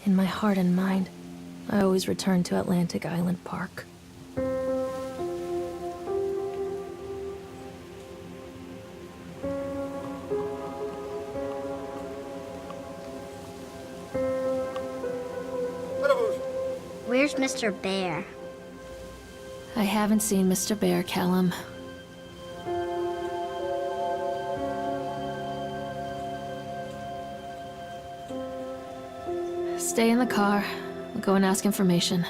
In my heart and mind, I always return to Atlantic Island Park. Where's Mr. Bear? I haven't seen Mr. Bear, Callum. Stay in the car. We'll go and ask information.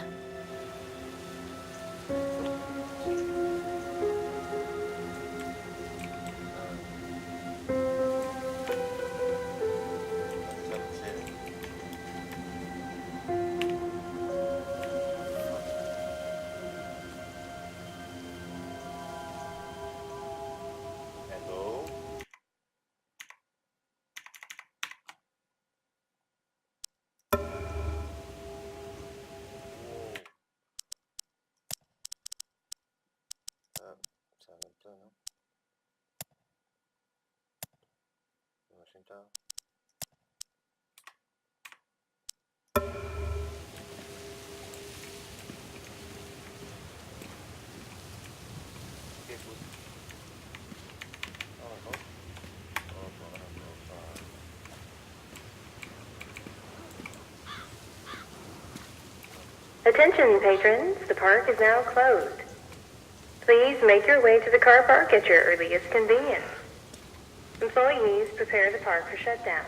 Attention, patrons. The park is now closed. Please make your way to the car park at your earliest convenience. Employees prepare the park for shutdown.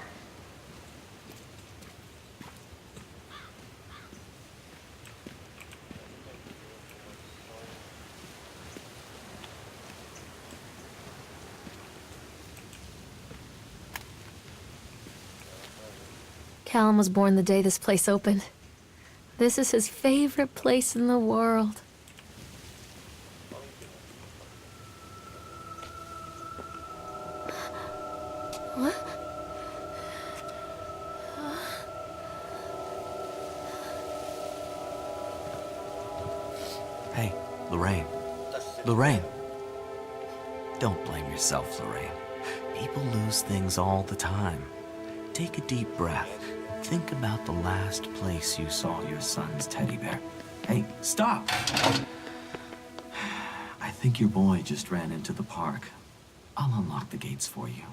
Callum was born the day this place opened. This is his favorite place in the world. What? Hey, Lorraine. Lorraine. Don't blame yourself, Lorraine. People lose things all the time. Take a deep breath. Think about the last place you saw your son's teddy bear. Hey, stop! I think your boy just ran into the park. I'll unlock the gates for you.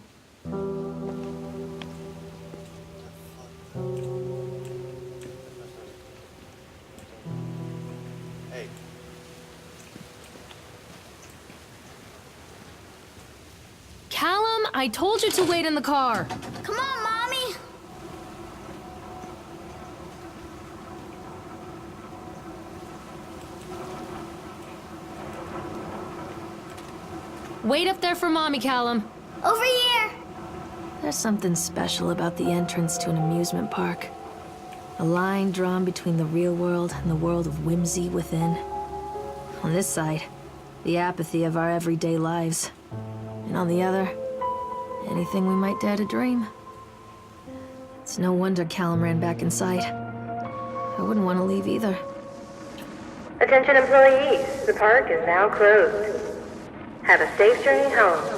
Callum, I told you to wait in the car. Come on, Mommy! Wait up there for Mommy, Callum. Over here! There's something special about the entrance to an amusement park. A line drawn between the real world and the world of whimsy within. On this side, the apathy of our everyday lives. And on the other, anything we might dare to dream. It's no wonder Callum ran back inside. I wouldn't want to leave either. Attention employees, the park is now closed. Have a safe journey home.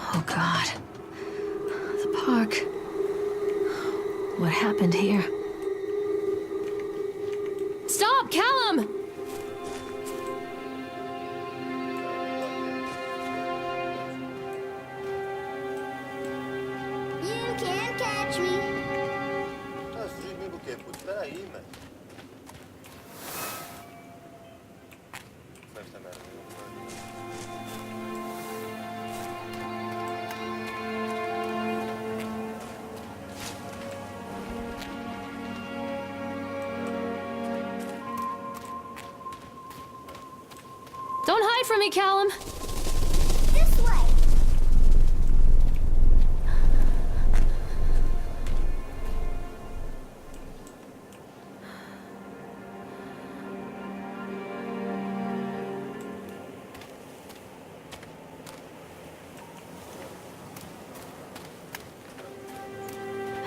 Oh God. The park. What happened here? Stop, Callum! You can't catch me. Peraí, mano. Don't hide from me, Callum! This way!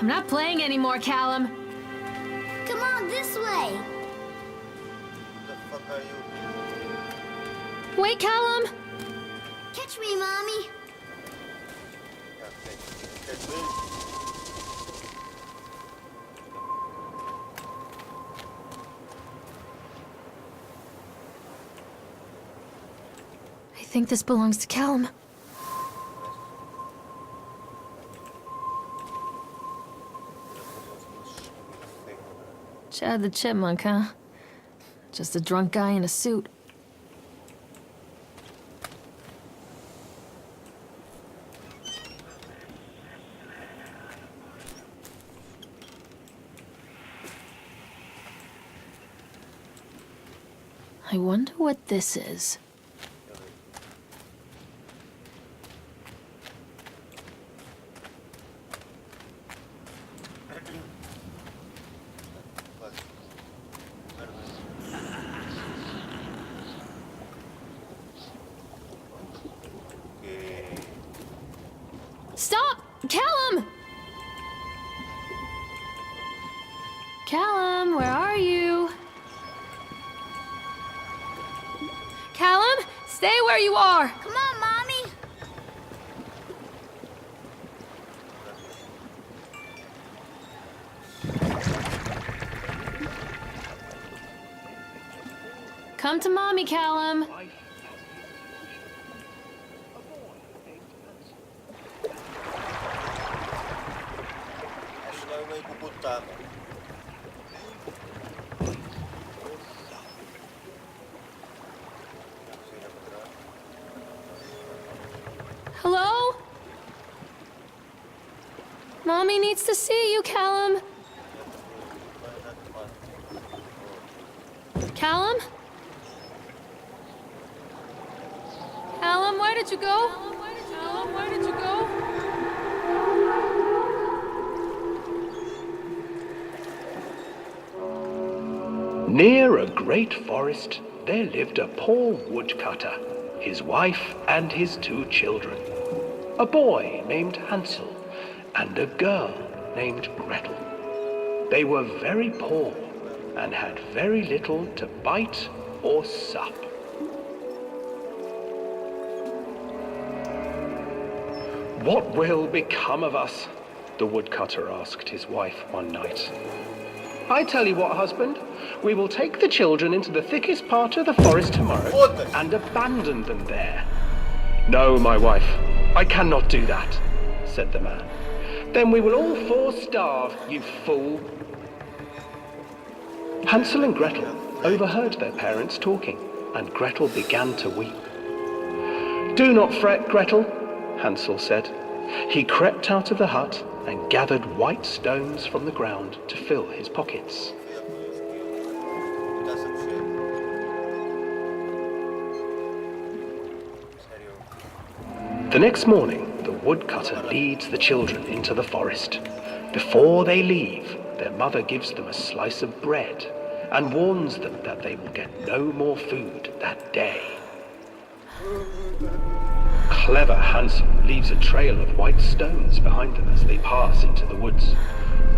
I'm not playing anymore, Callum. Come on, this way. Who the fuck are you? Wait, Callum! Catch me, Mommy. Okay, catch me. I think this belongs to Callum. Chad the Chipmunk, huh? Just a drunk guy in a suit. I wonder what this is. Stop! Callum! Callum, where are you? Callum, stay where you are! Come on, Mommy. Come to Mommy, Callum. Sillä ei kuputtaa. Hello? Mommy needs to see you, Callum. Callum? Callum, where did you go? Callum, where did you go? Near a great forest, there lived a poor woodcutter, his wife and his 2 children, a boy named Hansel and a girl named Gretel. They were very poor and had very little to bite or sup. "What will become of us?" the woodcutter asked his wife one night. "I tell you what, husband, we will take the children into the thickest part of the forest tomorrow and abandon them there." "No, my wife, I cannot do that," said the man. "Then we will all 4 starve, you fool." Hansel and Gretel overheard their parents talking, and Gretel began to weep. "Do not fret, Gretel," Hansel said. He crept out of the hut and gathered white stones from the ground to fill his pockets. The next morning, the woodcutter leads the children into the forest. Before they leave, their mother gives them a slice of bread and warns them that they will get no more food that day. Clever Hansel leaves a trail of white stones behind them as they pass into the woods.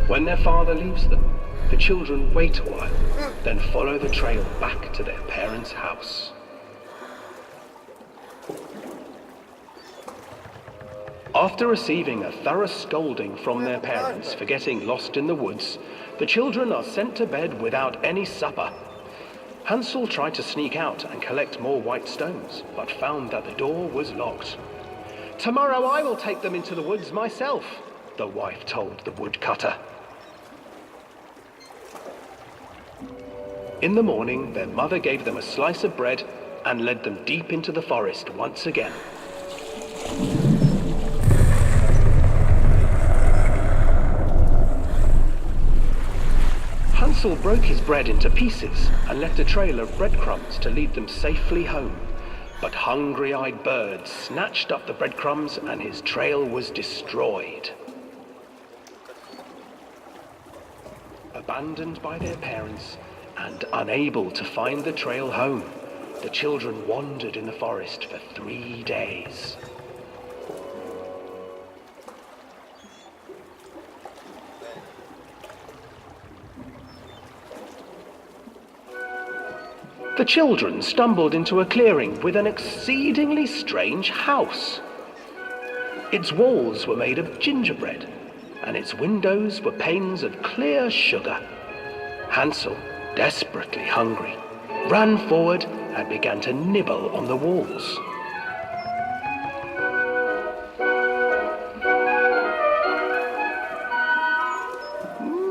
When their father leaves them, the children wait a while, then follow the trail back to their parents' house. After receiving a thorough scolding from their parents for getting lost in the woods, the children are sent to bed without any supper. Hansel tried to sneak out and collect more white stones, but found that the door was locked. "Tomorrow I will take them into the woods myself," the wife told the woodcutter. In the morning, their mother gave them a slice of bread and led them deep into the forest once again. Hansel broke his bread into pieces and left a trail of breadcrumbs to lead them safely home. But hungry-eyed birds snatched up the breadcrumbs and his trail was destroyed. Abandoned by their parents and unable to find the trail home, the children wandered in the forest for 3 days. the children stumbled into a clearing with an exceedingly strange house. Its walls were made of gingerbread, and its windows were panes of clear sugar. Hansel, desperately hungry, ran forward and began to nibble on the walls.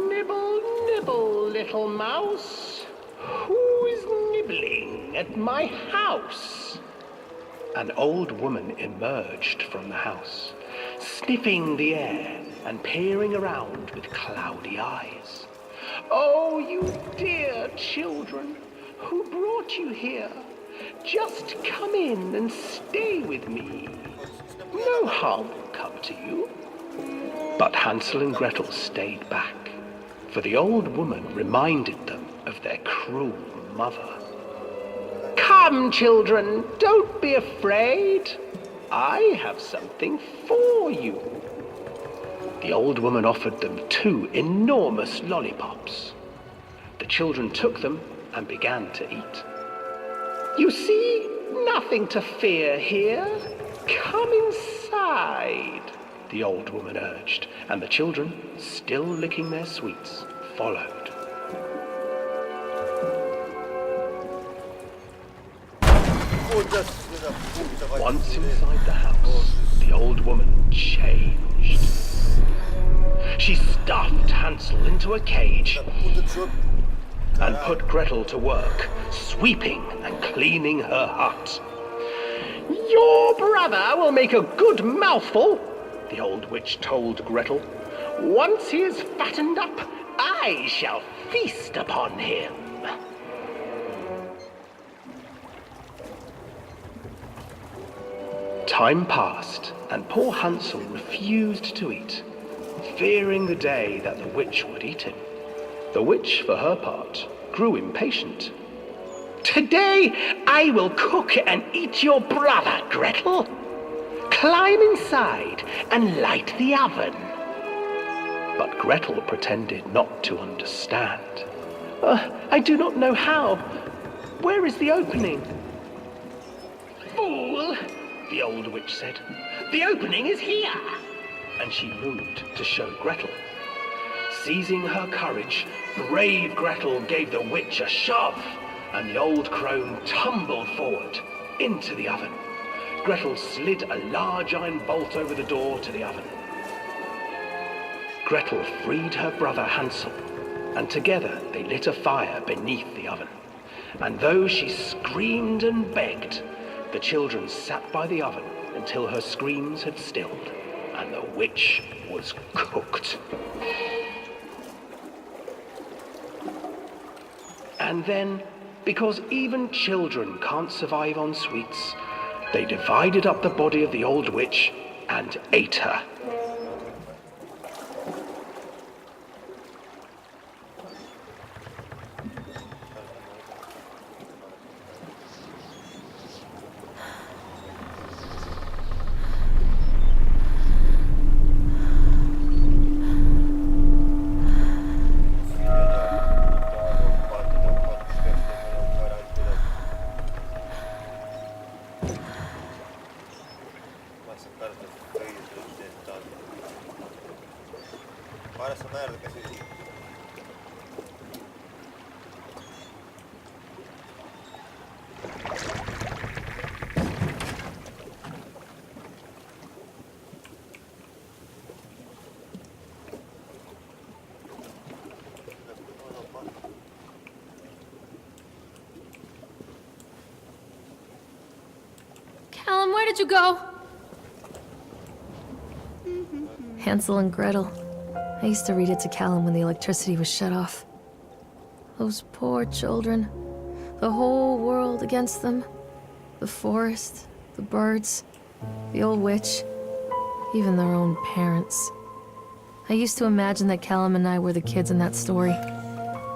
Nibble, nibble, little mouse. Who is nibbling at my house? An old woman emerged from the house, sniffing the air and peering around with cloudy eyes. Oh, you dear children, who brought you here? Just come in and stay with me. No harm will come to you. But Hansel and Gretel stayed back, for the old woman reminded them of their cruel mother. Come, children, don't be afraid. I have something for you. The old woman offered them 2 enormous lollipops. The children took them and began to eat. You see, nothing to fear here. Come inside, the old woman urged, and the children, still licking their sweets, followed. Once inside the house, the old woman changed. She stuffed Hansel into a cage and put Gretel to work, sweeping and cleaning her hut. Your brother will make a good mouthful, the old witch told Gretel. Once he is fattened up, I shall feast upon him. Time passed, and poor Hansel refused to eat, fearing the day that the witch would eat him. The witch, for her part, grew impatient. Today I will cook and eat your brother, Gretel. Climb inside and light the oven. But Gretel pretended not to understand. I do not know how. Where is the opening? Fool, the old witch said. The opening is here. And she moved to show Gretel. Seizing her courage, brave Gretel gave the witch a shove, and the old crone tumbled forward into the oven. Gretel slid a large iron bolt over the door to the oven. Gretel freed her brother Hansel, and together they lit a fire beneath the oven. And though she screamed and begged, the children sat by the oven until her screams had stilled, and the witch was cooked. And then, because even children can't survive on sweets, they divided up the body of the old witch and ate her. Para essa merda que é assim. Callum, where did you go? Hansel and Gretel. I used to read it to Callum when the electricity was shut off. Those poor children. The whole world against them. The forest, the birds, the old witch, even their own parents. I used to imagine that Callum and I were the kids in that story.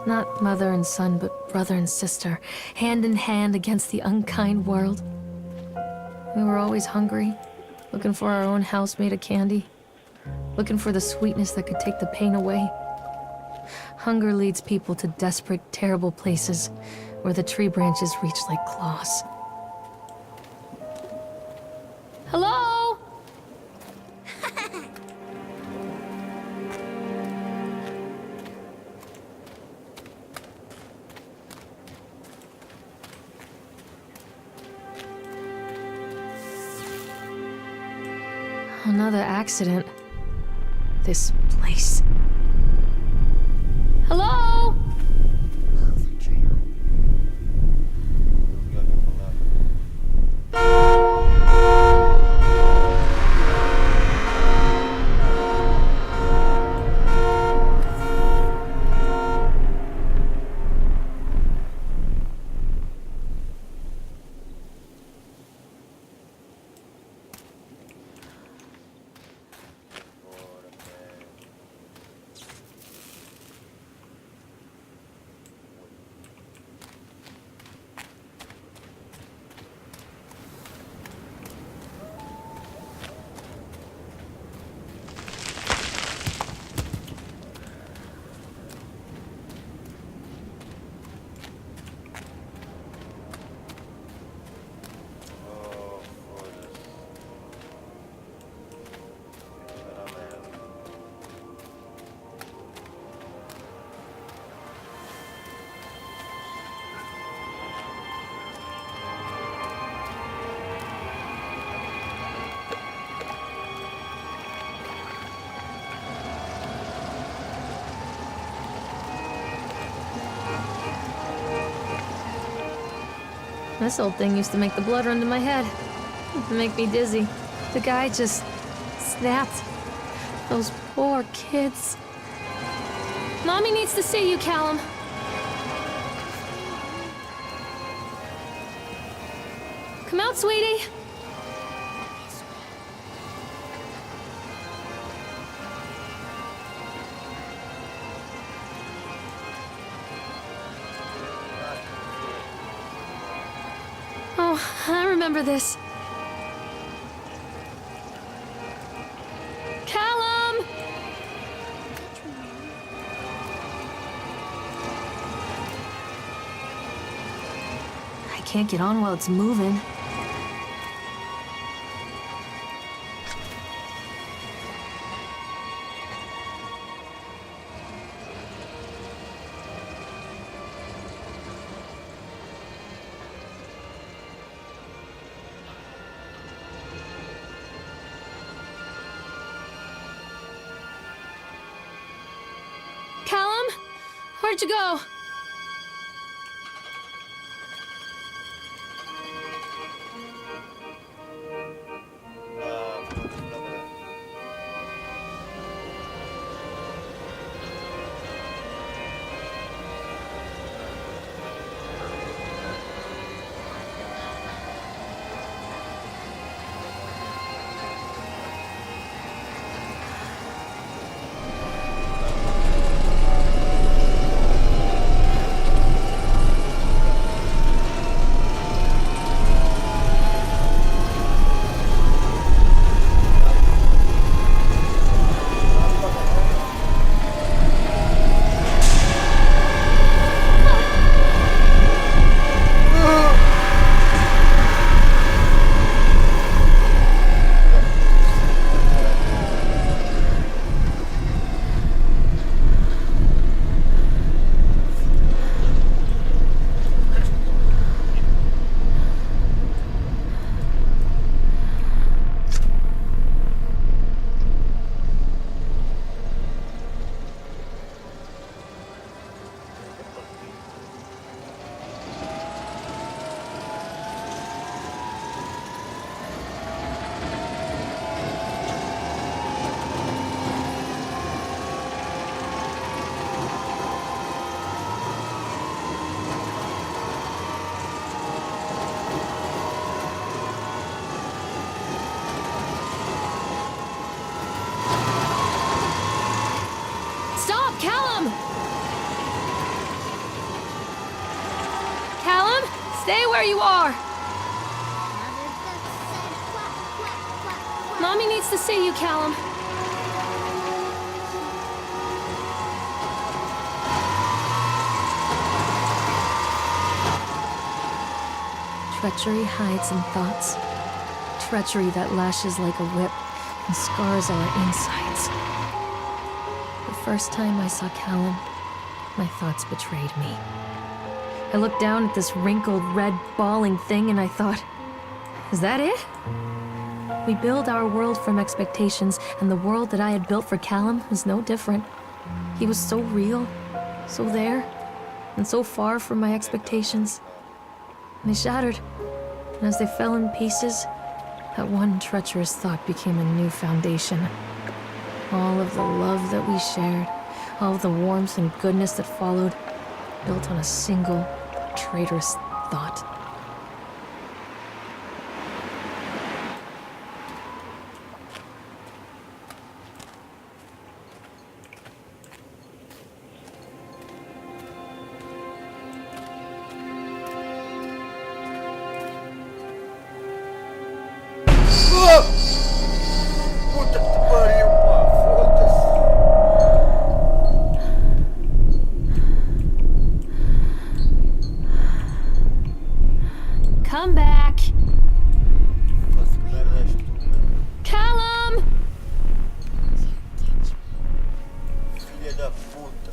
Not mother and son, but brother and sister, hand in hand against the unkind world. We were always hungry, looking for our own house made of candy. Looking for the sweetness that could take the pain away. Hunger leads people to desperate, terrible places where the tree branches reach like claws. Hello? Another accident. This place. Hello? This old thing used to make the blood run to my head. Make me dizzy. The guy just snapped. Those poor kids. Mommy needs to see you, Callum. Come out, sweetie. Oh, I remember this. Callum! I can't get on while it's moving. Callum? Where'd you go? Stay where you are! Mommy needs to see you, Callum. treachery hides in thoughts. Treachery that lashes like a whip and scars our insides. The first time I saw Callum, my thoughts betrayed me. I looked down at this wrinkled, red, bawling thing and I thought, is that it? We build our world from expectations, and the world that I had built for Callum was no different. He was so real, so there, and so far from my expectations. And they shattered, and as they fell in pieces, that one treacherous thought became a new foundation. All of the love that we shared, all of the warmth and goodness that followed, built on a single, traitorous thought. Puta que te pariu, pá, foda-se. Come back! Mas que merda és tu, meu? Callum! Filha da puta.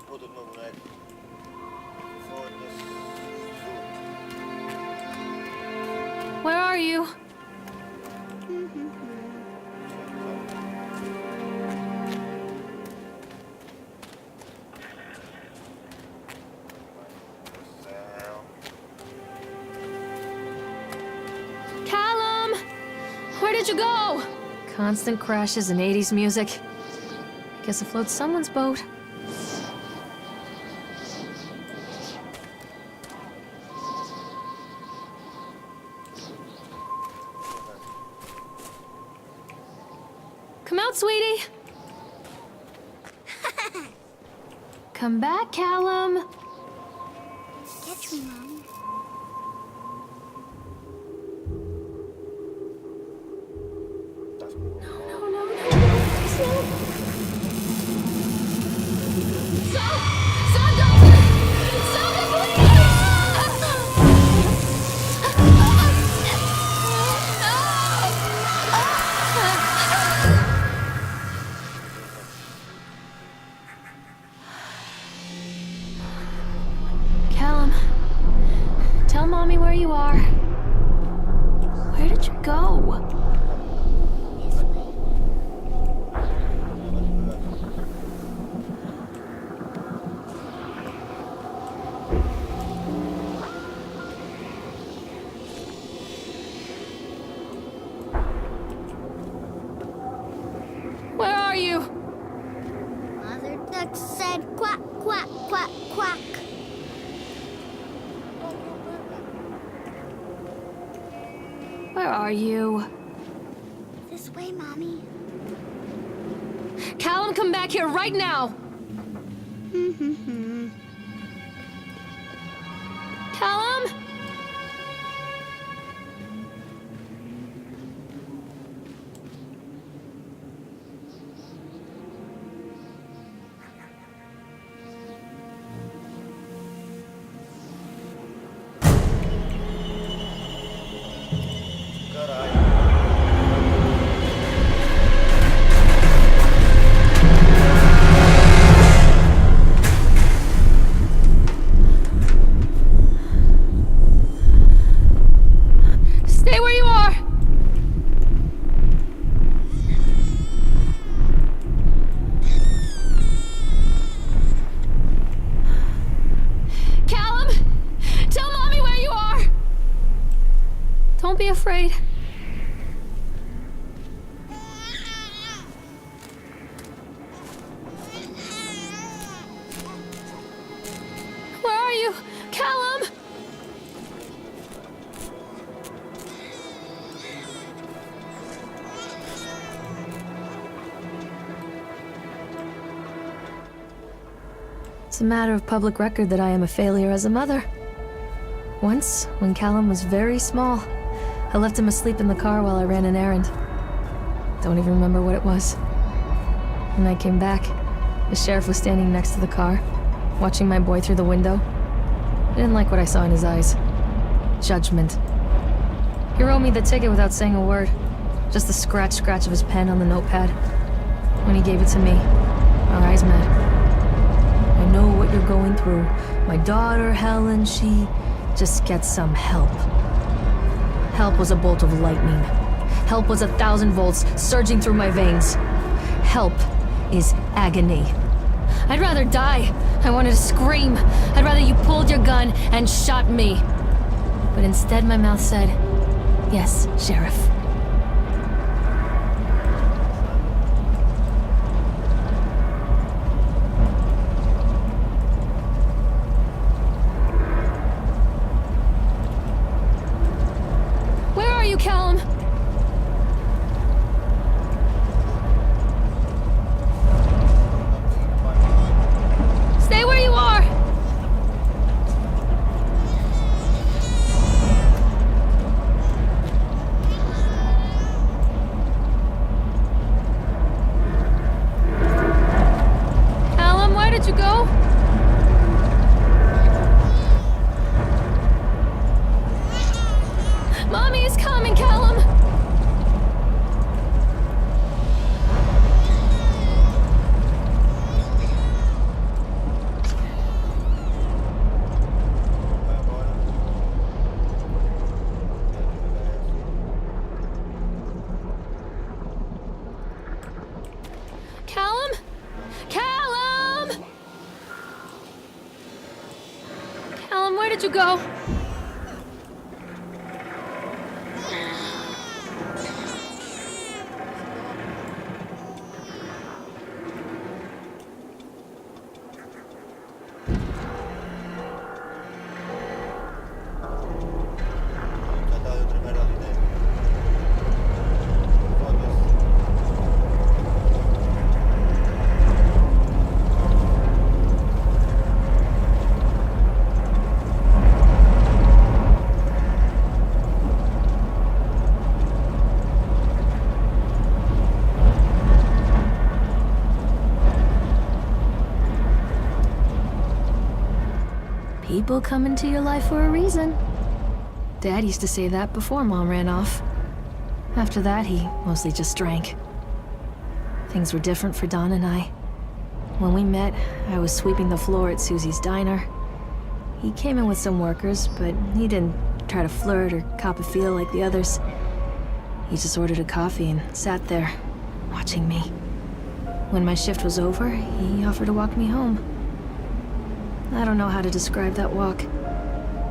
Puta do meu boneco. Foda-se. Where are you? Callum! Where did you go? Constant crashes and 80s music. Guess it floats someone's boat. Come out, sweetie. Come back, Callum. Catch me, Mommy. No, no, no. Stop! Stop, don't! Stop it, please! Callum, tell Mommy where you are. Where did you go? Where are you? Mother Duck said quack, quack, quack, quack. Where are you? This way, Mommy. Callum, come back here right now! Callum? Caralho. Stay where you are! Callum! Tell Mommy where you are! Don't be afraid. Where are you? Callum! It's a matter of public record that I am a failure as a mother. Once, when Callum was very small, I left him asleep in the car while I ran an errand. Don't even remember what it was. When I came back, the sheriff was standing next to the car. watching my boy through the window. I didn't like what I saw in his eyes. Judgment. He wrote me the ticket without saying a word. Just the scratch of his pen on the notepad. When he gave it to me, our eyes met. I know what you're going through. My daughter, Helen, she just gets some help. Help was a bolt of lightning. Help was 1,000 volts surging through my veins. Help is agony. I'd rather die. I wanted to scream. I'd rather you pulled your gun and shot me. But instead my mouth said, "Yes, Sheriff." Where are you, Callum? Stay where you are! Callum, where did you go? Mommy is coming, Callum! Callum? Callum! Callum, where did you go? Já está outra merda ali dentro. Foda-se. People come into your life for a reason. Dad used to say that before Mom ran off. After that, he mostly just drank. Things were different for Don and I. When we met, I was sweeping the floor at Susie's diner. He came in with some workers, but he didn't try to flirt or cop a feel like the others. He just ordered a coffee and sat there, watching me. When my shift was over, he offered to walk me home. I don't know how to describe that walk.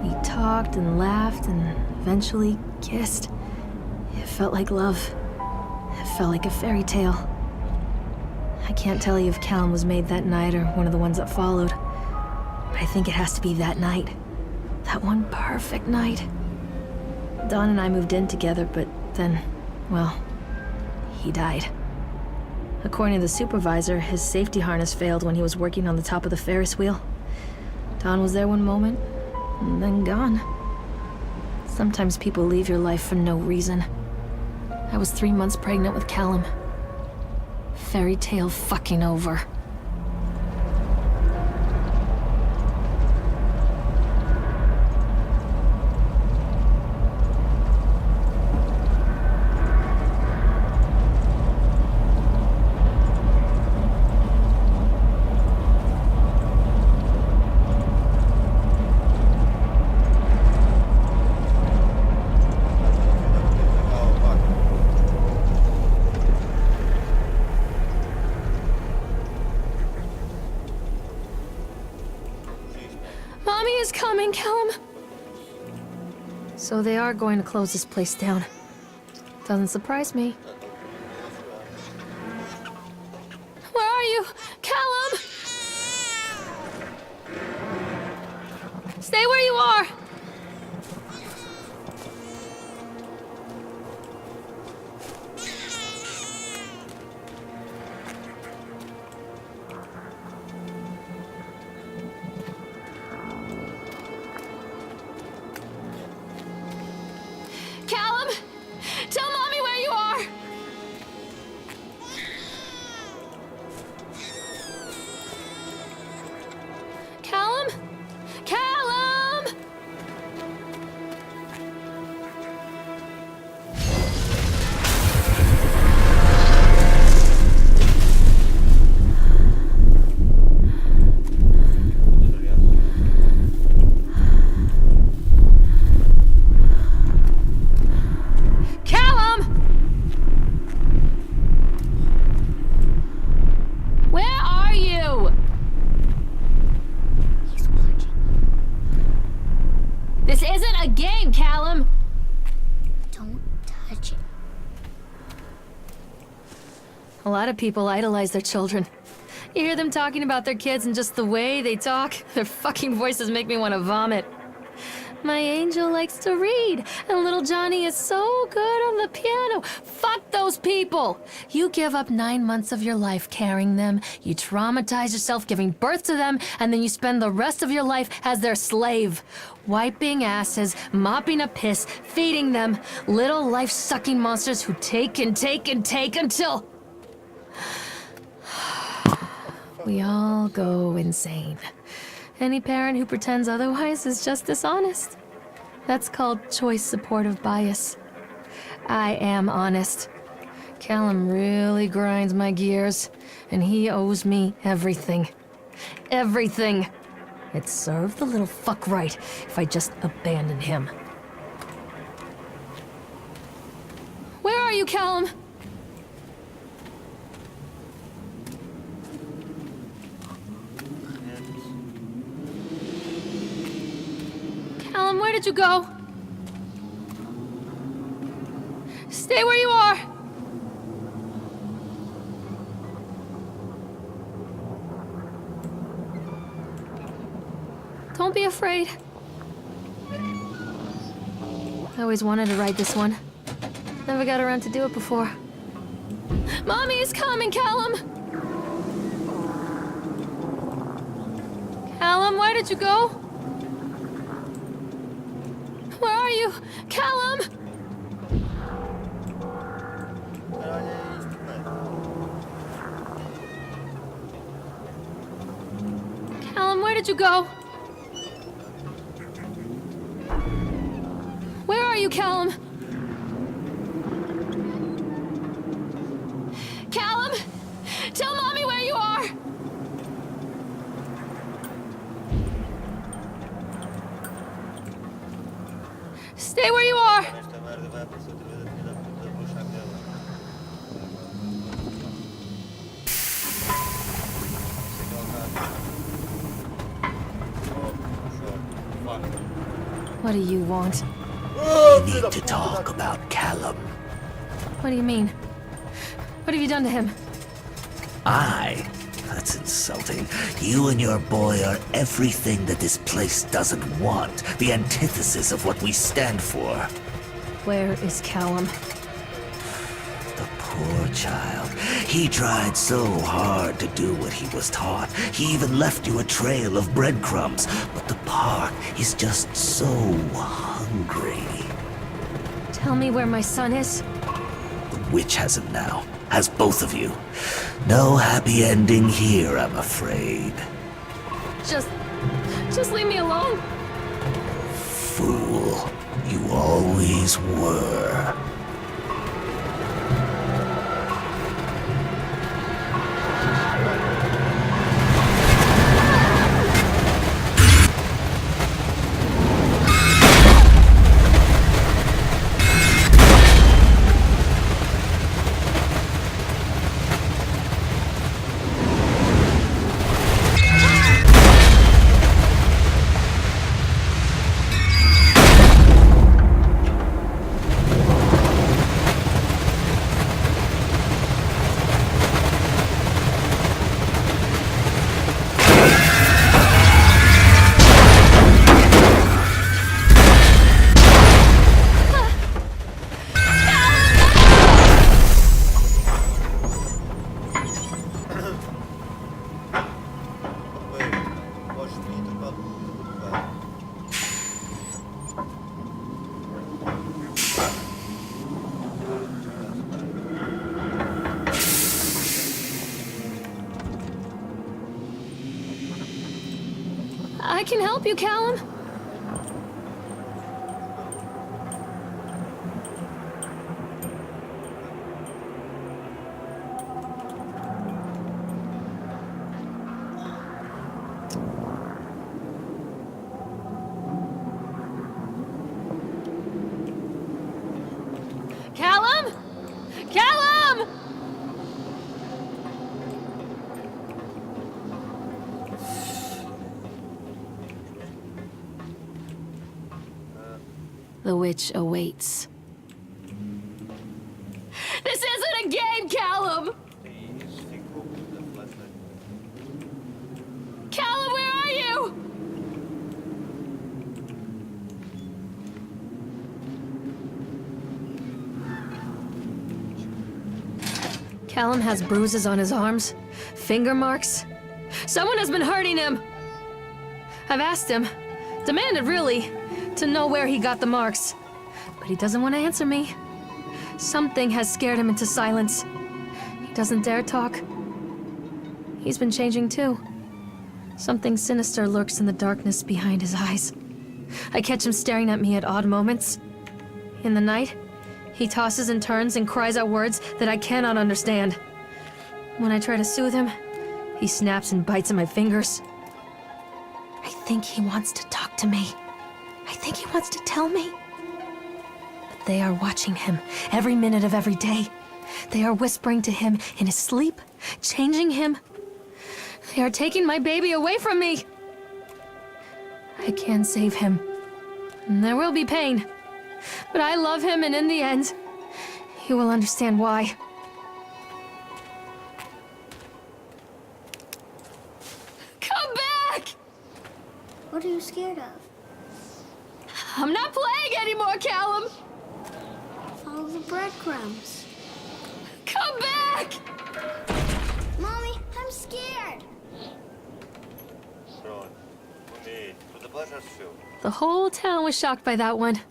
We talked and laughed and eventually kissed. It felt like love. It felt like a fairy tale. I can't tell you if Callum was made that night or one of the ones that followed. But I think it has to be that night. That one perfect night. Dawn and I moved in together, but then, well, he died. According to the supervisor, his safety harness failed when he was working on the top of the Ferris wheel. Dawn was there one moment, and then gone. Sometimes people leave your life for no reason. I was 3 months pregnant with Callum. Fairy tale fucking over. Mommy is coming, Callum. So they are going to close this place down. Doesn't surprise me. Where are you? Callum! Stay where you are! Callum! Tell Mommy where you are! lot of people idolize their children. You hear them talking about their kids and just the way they talk, their fucking voices make me want to vomit. My angel likes to read, and little Johnny is so good on the piano. Fuck those people! You give up 9 months of your life carrying them, you traumatize yourself giving birth to them, and then you spend the rest of your life as their slave. Wiping asses, mopping up piss, feeding them. Little life-sucking monsters who take and take and take until... we all go insane. Any parent who pretends otherwise is just dishonest. That's called choice supportive bias. I am honest. Callum really grinds my gears, and he owes me everything. Everything. It'd serve the little fuck right if I just abandoned him. Where are you, Callum? Callum, where did you go? Stay where you are! Don't be afraid. I always wanted to ride this one. Never got around to do it before. Mommy is coming, Callum! Callum, where did you go? Where are you? Callum! Callum, where did you go? Where are you, Callum? Callum! Tell Mommy where you are! Stay where you are! What do you want? We need to talk about Callum. What do you mean? What have you done to him? That's insulting. You and your boy are everything that this place doesn't want. The antithesis of what we stand for. Where is Callum? The poor child. He tried so hard to do what he was taught. He even left you a trail of breadcrumbs. But the park is just so hungry. Tell me where my son is. The witch has him now. Has both of you. No happy ending here, I'm afraid. Just leave me alone. Fool. You always were. I can help you, Callum. Callum? Callum! The witch awaits. This isn't a game, Callum! Callum has bruises on his arms, finger marks. Someone has been hurting him. I've asked him, demanded really, to know where he got the marks. But he doesn't want to answer me. Something has scared him into silence. He doesn't dare talk. He's been changing too. Something sinister lurks in the darkness behind his eyes. I catch him staring at me at odd moments. In the night, he tosses and turns and cries out words that I cannot understand. When I try to soothe him, he snaps and bites at my fingers. I think he wants to talk to me. I think he wants to tell me. But they are watching him every minute of every day. They are whispering to him in his sleep, changing him. They are taking my baby away from me. I can save him. And there will be pain. But I love him, and in the end, he will understand why. Come back! What are you scared of? I'm not playing anymore, Callum! Follow the breadcrumbs. Come back! Mommy, I'm scared. The whole town was shocked by that one.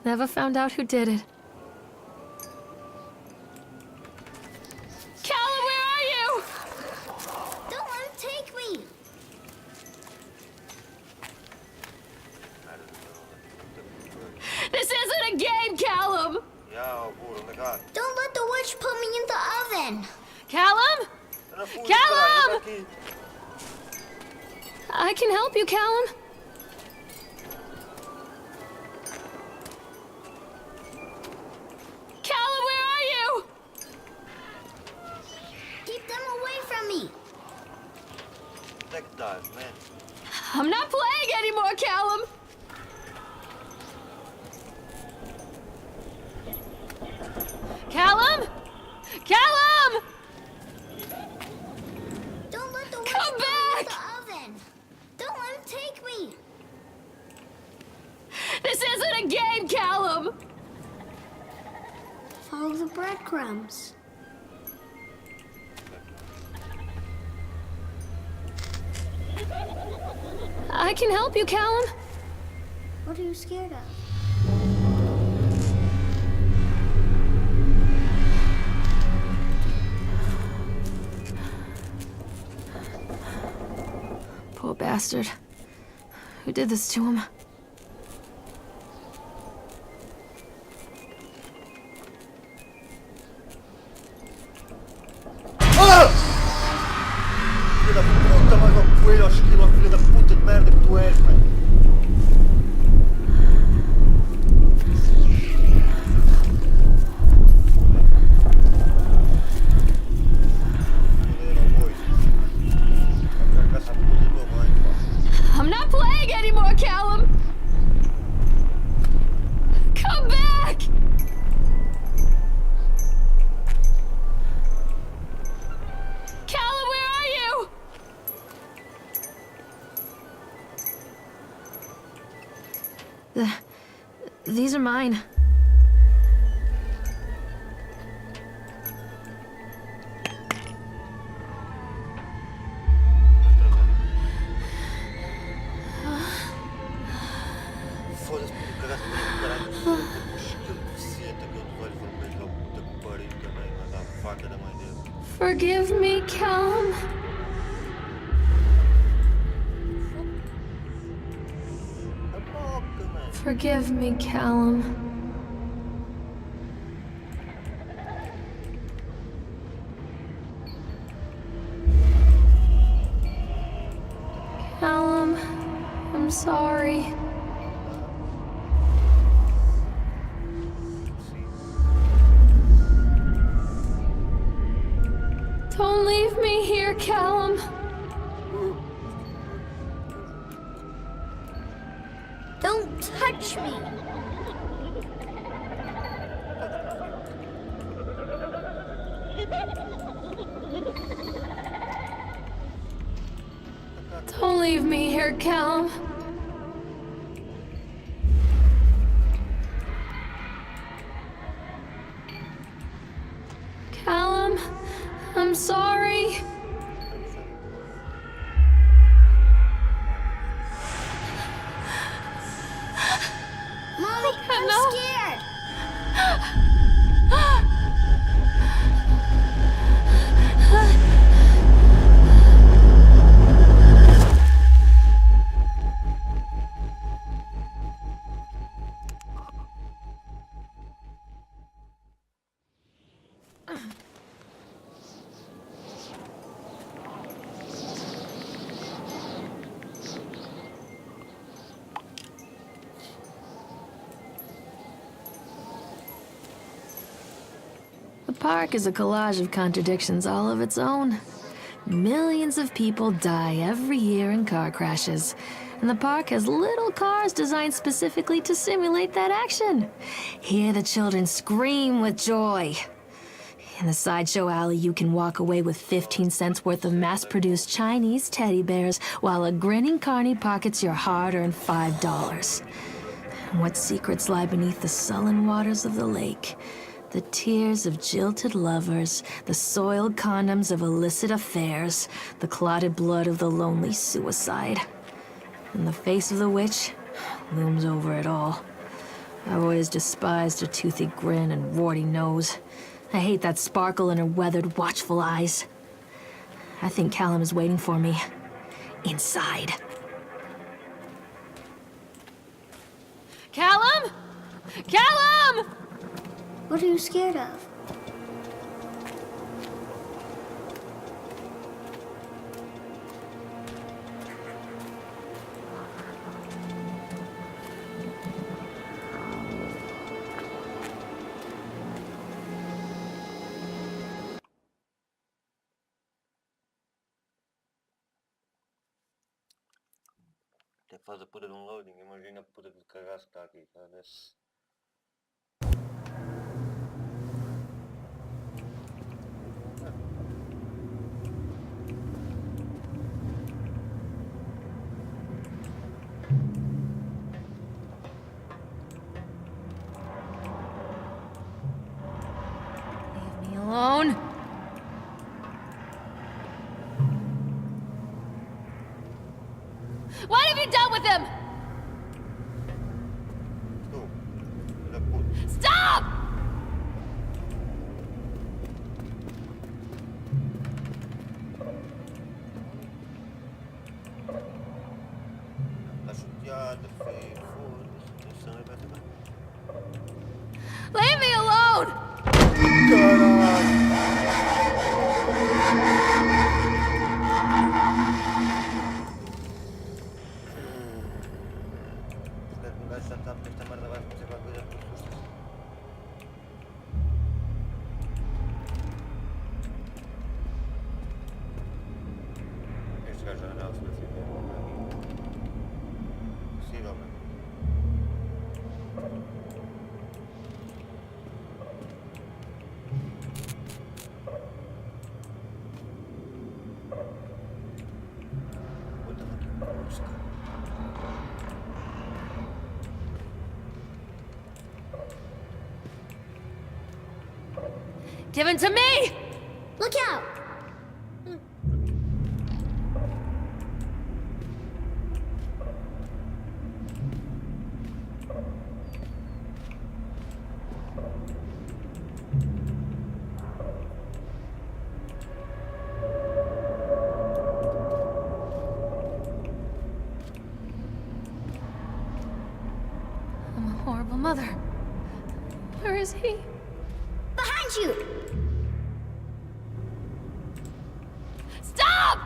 Never found out who did it. Callum, where are you? Don't let him take me. This isn't a game, Callum! Don't let the witch put me in the oven. Callum? Callum! I can help you, Callum. Callum, where are you? Keep them away from me. I'm not playing anymore, Callum. Callum? Callum! Don't let the witch Come put back! me in the oven. Don't let him take me. This isn't a game, Callum! Follow the breadcrumbs. I can help you, Callum. What are you scared of? Poor bastard. Who did this to him? Filha da puta, mais um coelho ao esquilo, ó filha da puta de merda que tu és, mano. I'm not playing anymore, Callum! Come back! Callum, where are you? These are mine. Foda-se, cagaste no caralho. Esquilo deficiente, aquele dos olhos vermelhos, ó puta que pariu também, mas a faca da mãe dele. Forgive me, Callum. A boca, mano. Forgive me, Callum. Callum, I'm sorry. Don't leave me here, Callum. Don't touch me. Don't leave me here, Callum. Callum, park is a collage of contradictions all of its own. Millions of people die every year in car crashes, and the park has little cars designed specifically to simulate that action. Hear the children scream with joy. In the sideshow alley, you can walk away with 15 cents worth of mass-produced Chinese teddy bears while a grinning carny pockets your hard-earned $5. And what secrets lie beneath the sullen waters of the lake? The tears of jilted lovers, the soiled condoms of illicit affairs, the clotted blood of the lonely suicide. And the face of the witch looms over it all. I've always despised her toothy grin and warty nose. I hate that sparkle in her weathered, watchful eyes. I think Callum is waiting for me. Inside. Callum? Callum! What are you scared of? Até faz a puta de um loading, imagina a puta de cagaço que está aqui, sabe? Leave me alone. What have you done with him? Tu, filho da puta. Stop! Está chateada, feio, foda-se, atenção, vai acabar. Leave me alone! Espero que um gajo já sabe que esta merda vai acontecer qualquer coisa por custas. Este gajo já não se vai ser possivelmente. What the fuck? Give him to me! Look out! I'm a horrible mother. Where is he? Behind you! Stop!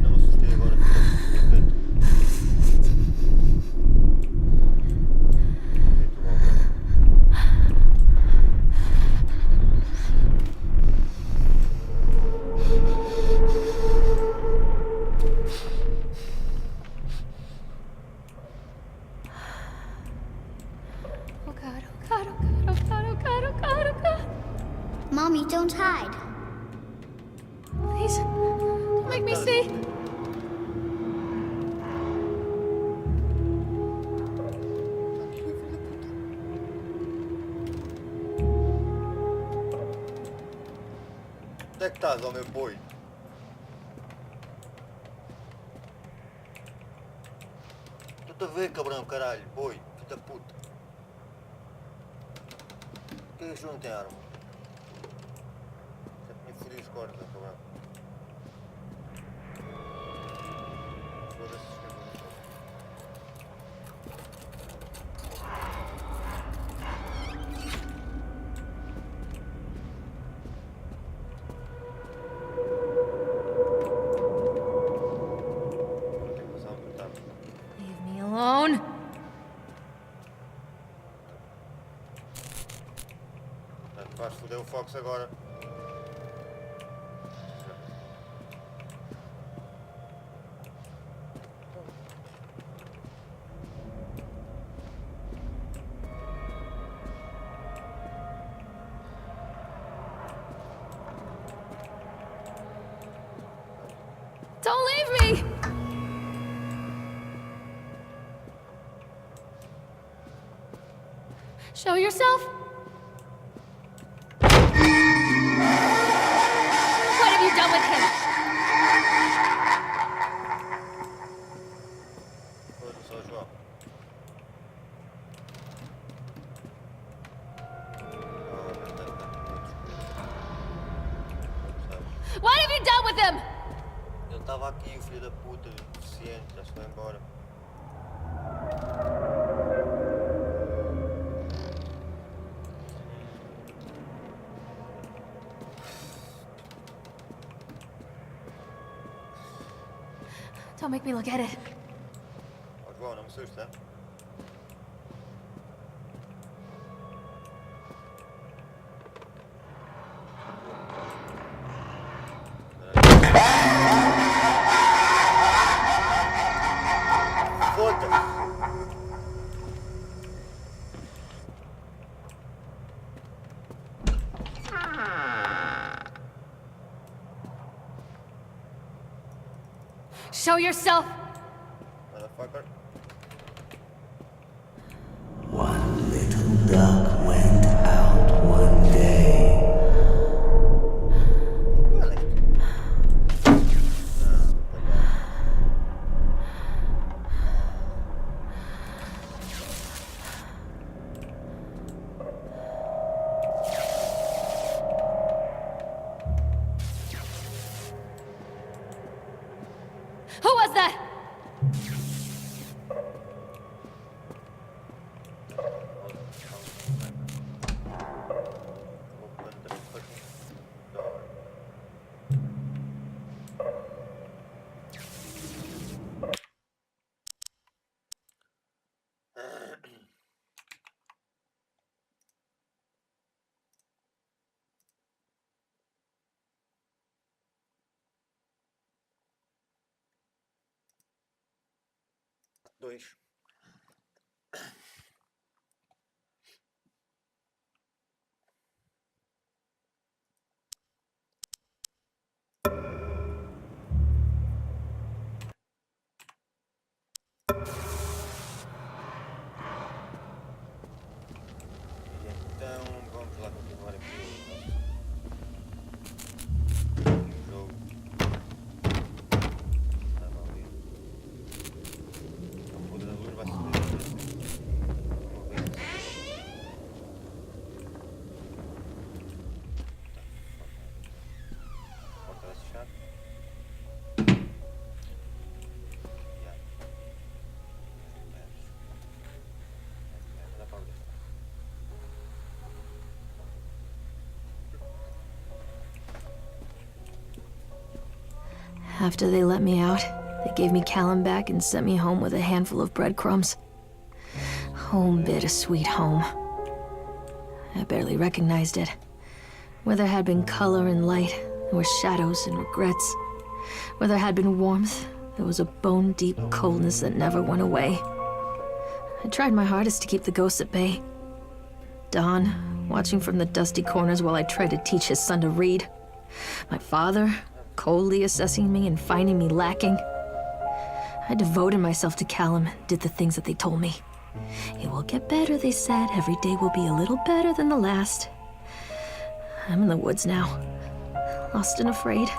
Não assustei agora, perfeito. Feito logo. Oh God, oh God, oh God, oh God, oh God, oh God, oh God. Mommy, don't hide. Please, don't make me see. Onde é que estás, ó meu boi? Estou-te a ver, cabrão, caralho, boi, filho da puta. Por que este não tem arma? Já tinha fodido os cornos, cabrão. Foda-se, esqueceu do fogo. Tem que passar um portátil. Leave me alone. Portanto, vais foder o Fox agora. Don't leave me! Show yourself? What have you done with him? Foda-se ao João. What have you done with him? Ele estava aqui, o filho da puta, deficiente, já se foi embora. Don't make me look at it. Ó João, não me assusta. Foda-se! Show yourself. Motherfucker. One little duck went out one day. Olha isto. Não, Who was that? open the fucking door. Dois. Então vamos lá continuar aqui o jogo. Estava ali. O poder da luz vai subir. Vamos ver. Porta vai fechar. Yeah. Dá para abrir. After they let me out, they gave me Callum back and sent me home with a handful of breadcrumbs. Home, bittersweet home. I barely recognized it. Where there had been color and light, there were shadows and regrets. Where there had been warmth, there was a bone-deep coldness that never went away. I tried my hardest to keep the ghosts at bay. Don, watching from the dusty corners while I tried to teach his son to read. My father, coldly assessing me and finding me lacking. I devoted myself to Callum and did the things that they told me. It will get better, they said. Every day will be a little better than the last. I'm in the woods now, lost and afraid.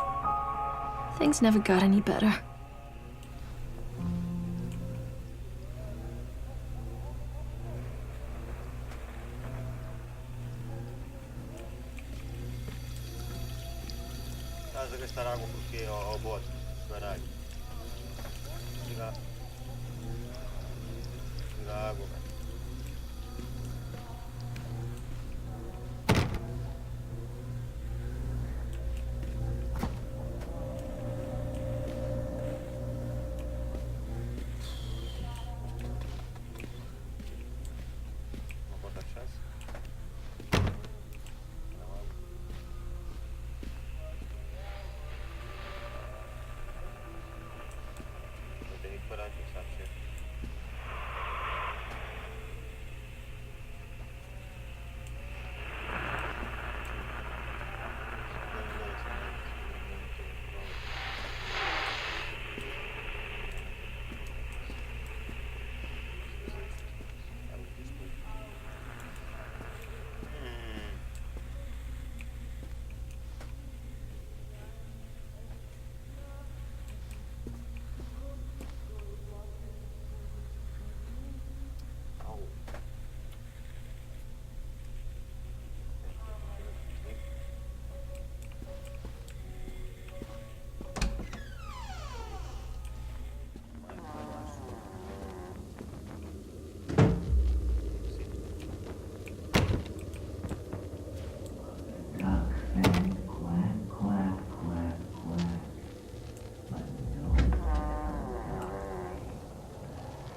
Things never got any better. Estás a gastar água porque ao bote, caralho. Liga água, velho. Uma quarta chance? Não, água. Eu tenho que parar aqui, sabe? Chega.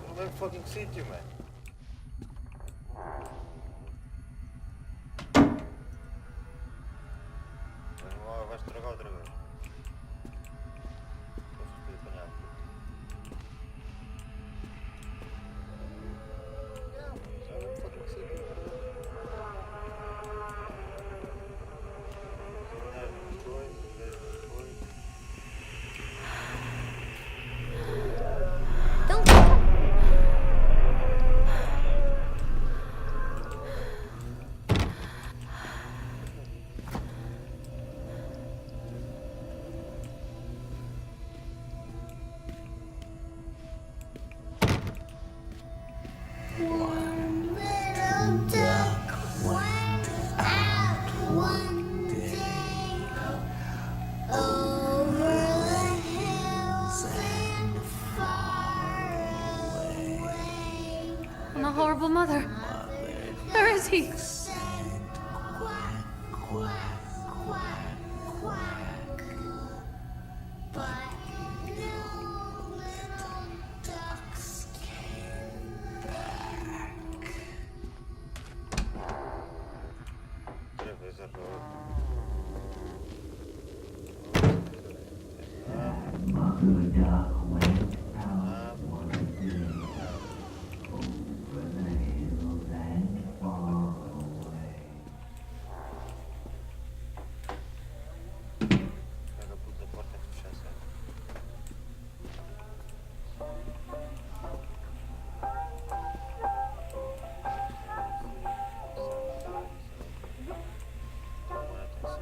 No mesmo fucking sítio, mano. Vai estragar outra vez. Posso ter apanhado aqui. Já é o mesmo fucking sítio. Don't. One little duck went out one day over the hills and far away. I'm a horrible mother. Where is he? Said quack, quack, quack, quack. But no little ducks came back. Outra vez a roda. Mother duck went out one day over the hills and far away. Pega a puta porta e fecha a cena. Tomar atenção.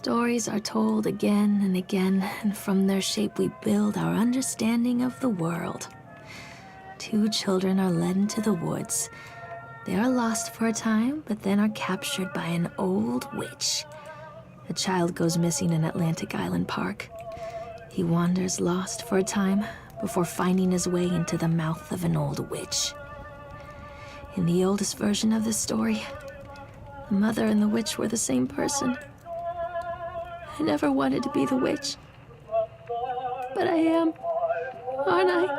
Stories are told again and again, and from their shape we build our understanding of the world. Two children are led into the woods. They are lost for a time, but then are captured by an old witch. A child goes missing in Atlantic Island Park. He wanders lost for a time before finding his way into the mouth of an old witch. In the oldest version of this story, the mother and the witch were the same person. I never wanted to be the witch, but I am, aren't I?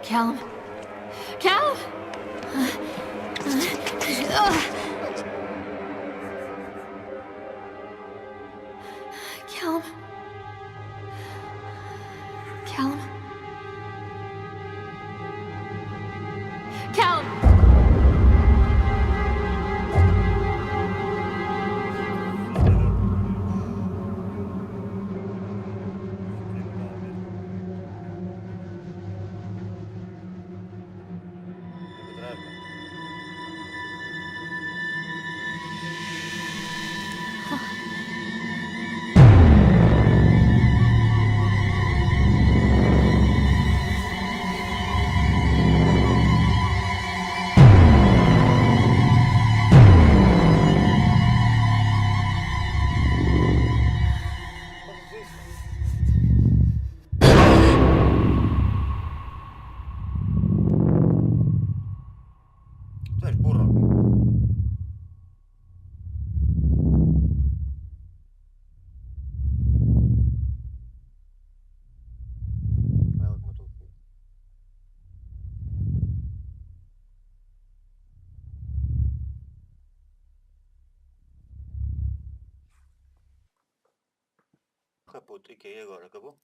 Callum. Callum! Callum. Callum. Callum! Tu és burro. Foi ela que matou o filho. Ah, puto, e que aí agora? Acabou?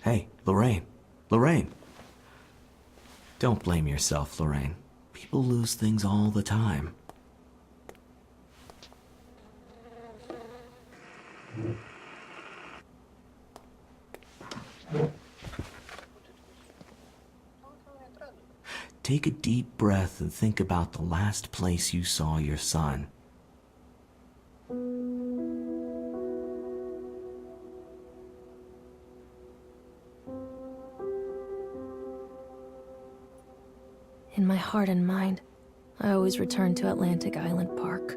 Hey, Lorraine. Lorraine. Don't blame yourself, Lorraine. People lose things all the time. Take a deep breath and think about the last place you saw your son. In my heart and mind, I always return to Atlantic Island Park.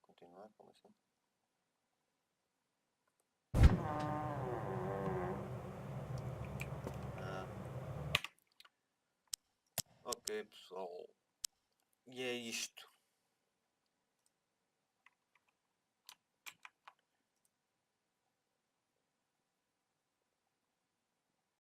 Continuar, como assim? Ah. Ok, pessoal. E é isto.